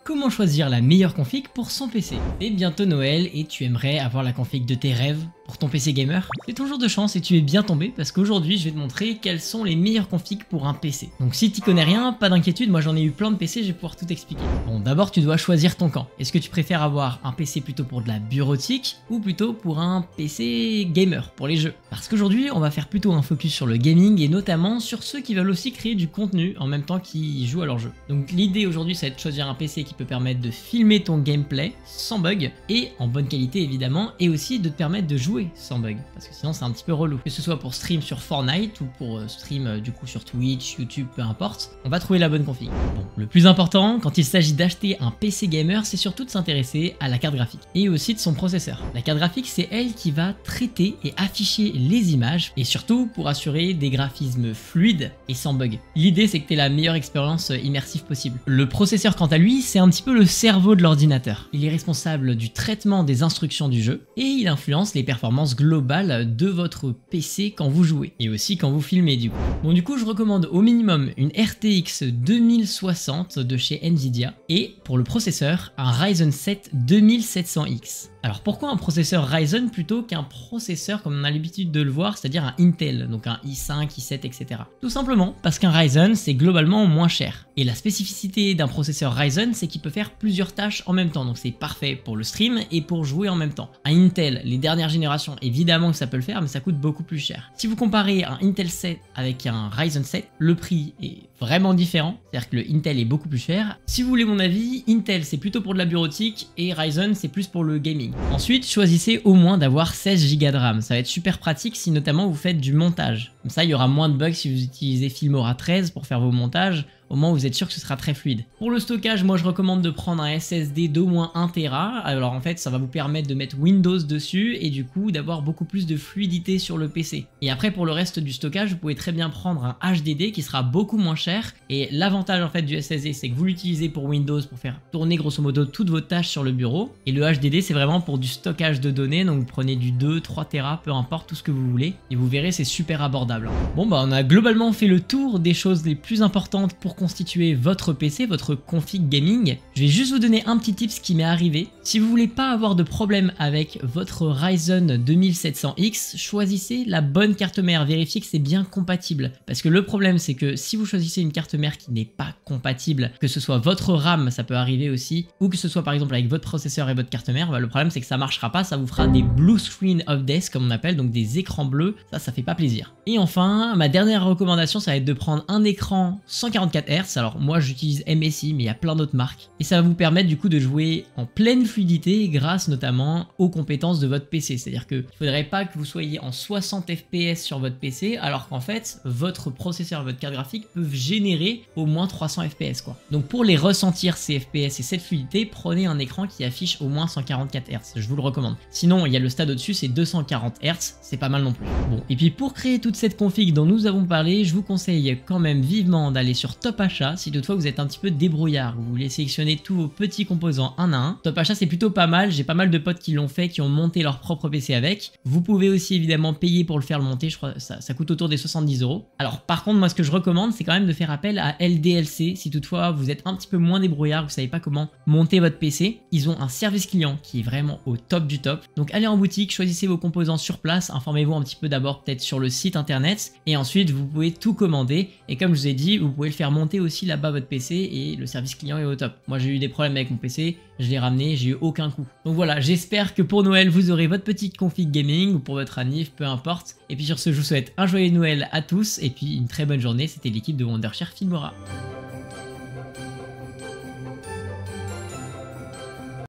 Comment choisir la meilleure config pour son PC? C'est bientôt Noël et tu aimerais avoir la config de tes rêves pour ton PC gamer? C'est ton jour de chance et tu es bien tombé parce qu'aujourd'hui je vais te montrer quelles sont les meilleures configs pour un PC. Donc si tu connais rien, pas d'inquiétude, moi j'en ai eu plein de PC, je vais pouvoir tout expliquer. Bon, d'abord tu dois choisir ton camp. Est-ce que tu préfères avoir un PC plutôt pour de la bureautique ou plutôt pour un PC gamer, pour les jeux? Parce qu'aujourd'hui on va faire plutôt un focus sur le gaming et notamment sur ceux qui veulent aussi créer du contenu en même temps qu'ils jouent à leur jeu. Donc l'idée aujourd'hui ça va être de choisir un PC qui peut permettre de filmer ton gameplay sans bug et en bonne qualité évidemment, et aussi de te permettre de jouer sans bug, parce que sinon c'est un petit peu relou. Que ce soit pour stream sur Fortnite ou pour stream du coup sur Twitch, YouTube, peu importe, on va trouver la bonne config. Bon, le plus important quand il s'agit d'acheter un PC gamer, c'est surtout de s'intéresser à la carte graphique et aussi de son processeur. La carte graphique, c'est elle qui va traiter et afficher les images et surtout pour assurer des graphismes fluides et sans bug. L'idée c'est que tu aies la meilleure expérience immersive possible. Le processeur quant à lui, c'est un petit peu le cerveau de l'ordinateur. Il est responsable du traitement des instructions du jeu et il influence les performances globales de votre PC quand vous jouez et aussi quand vous filmez du coup. Bon, du coup je recommande au minimum une RTX 2060 de chez Nvidia et pour le processeur un Ryzen 7 2700X. Alors pourquoi un processeur Ryzen plutôt qu'un processeur comme on a l'habitude de le voir, c'est-à-dire un Intel, donc un i5, i7, etc. Tout simplement parce qu'un Ryzen c'est globalement moins cher. Et la spécificité d'un processeur Ryzen c'est qu'il peut faire plusieurs tâches en même temps, donc c'est parfait pour le stream et pour jouer en même temps. Un Intel, les dernières générations, évidemment que ça peut le faire, mais ça coûte beaucoup plus cher. Si vous comparez un Intel 7 avec un Ryzen 7, le prix est vraiment différent, c'est-à-dire que le Intel est beaucoup plus cher. Si vous voulez mon avis, Intel c'est plutôt pour de la bureautique et Ryzen c'est plus pour le gaming. Ensuite, choisissez au moins d'avoir 16 Go de RAM, ça va être super pratique si notamment vous faites du montage. Comme ça, il y aura moins de bugs si vous utilisez Filmora 13 pour faire vos montages. Au moins vous êtes sûr que ce sera très fluide. Pour le stockage, moi je recommande de prendre un SSD d'au moins 1 Tera. Alors en fait ça va vous permettre de mettre Windows dessus et du coup d'avoir beaucoup plus de fluidité sur le PC. Et après pour le reste du stockage, vous pouvez très bien prendre un HDD qui sera beaucoup moins cher. Et l'avantage en fait du SSD c'est que vous l'utilisez pour Windows pour faire tourner grosso modo toutes vos tâches sur le bureau. Et le HDD c'est vraiment pour du stockage de données, donc vous prenez du 2, 3 Tera, peu importe, tout ce que vous voulez. Et vous verrez c'est super abordable. Bon bah on a globalement fait le tour des choses les plus importantes pour constituer votre PC, votre config gaming. Je vais juste vous donner un petit tips qui m'est arrivé. Si vous voulez pas avoir de problème avec votre Ryzen 2700X, choisissez la bonne carte mère, vérifiez que c'est bien compatible. Parce que le problème c'est que si vous choisissez une carte mère qui n'est pas compatible, que ce soit votre RAM, ça peut arriver aussi, ou que ce soit par exemple avec votre processeur et votre carte mère, bah, le problème c'est que ça marchera pas, ça vous fera des blue screen of death comme on appelle, donc des écrans bleus, ça fait pas plaisir. Et enfin, ma dernière recommandation ça va être de prendre un écran 144 Hz. Alors moi j'utilise MSI mais il y a plein d'autres marques et ça va vous permettre du coup de jouer en pleine fluidité grâce notamment aux compétences de votre PC. C'est-à-dire qu'il ne faudrait pas que vous soyez en 60 fps sur votre PC alors qu'en fait votre processeur, votre carte graphique peuvent générer au moins 300 fps quoi. Donc pour les ressentir ces fps et cette fluidité, prenez un écran qui affiche au moins 144 Hz, je vous le recommande. Sinon il y a le stade au-dessus, c'est 240 Hz, c'est pas mal non plus. Bon, et puis pour créer toute cette config dont nous avons parlé, je vous conseille quand même vivement d'aller sur Top Achat si toutefois vous êtes un petit peu débrouillard, vous voulez sélectionner tous vos petits composants un à un. Top Achat c'est plutôt pas mal, j'ai pas mal de potes qui l'ont fait, qui ont monté leur propre PC avec. Vous pouvez aussi évidemment payer pour le faire monter, je crois que ça coûte autour des 70 €. Alors par contre moi ce que je recommande c'est quand même de faire appel à LDLC si toutefois vous êtes un petit peu moins débrouillard, vous savez pas comment monter votre PC. Ils ont un service client qui est vraiment au top du top. Donc allez en boutique, choisissez vos composants sur place, informez-vous un petit peu d'abord peut-être sur le site internet et ensuite vous pouvez tout commander et comme je vous ai dit vous pouvez le faire monter aussi là-bas votre PC et le service client est au top. Moi j'ai eu des problèmes avec mon PC, je l'ai ramené, j'ai eu aucun coup. Donc voilà, j'espère que pour Noël vous aurez votre petite config gaming ou pour votre anniv, peu importe. Et puis sur ce je vous souhaite un joyeux Noël à tous et puis une très bonne journée, c'était l'équipe de Wondershare Filmora.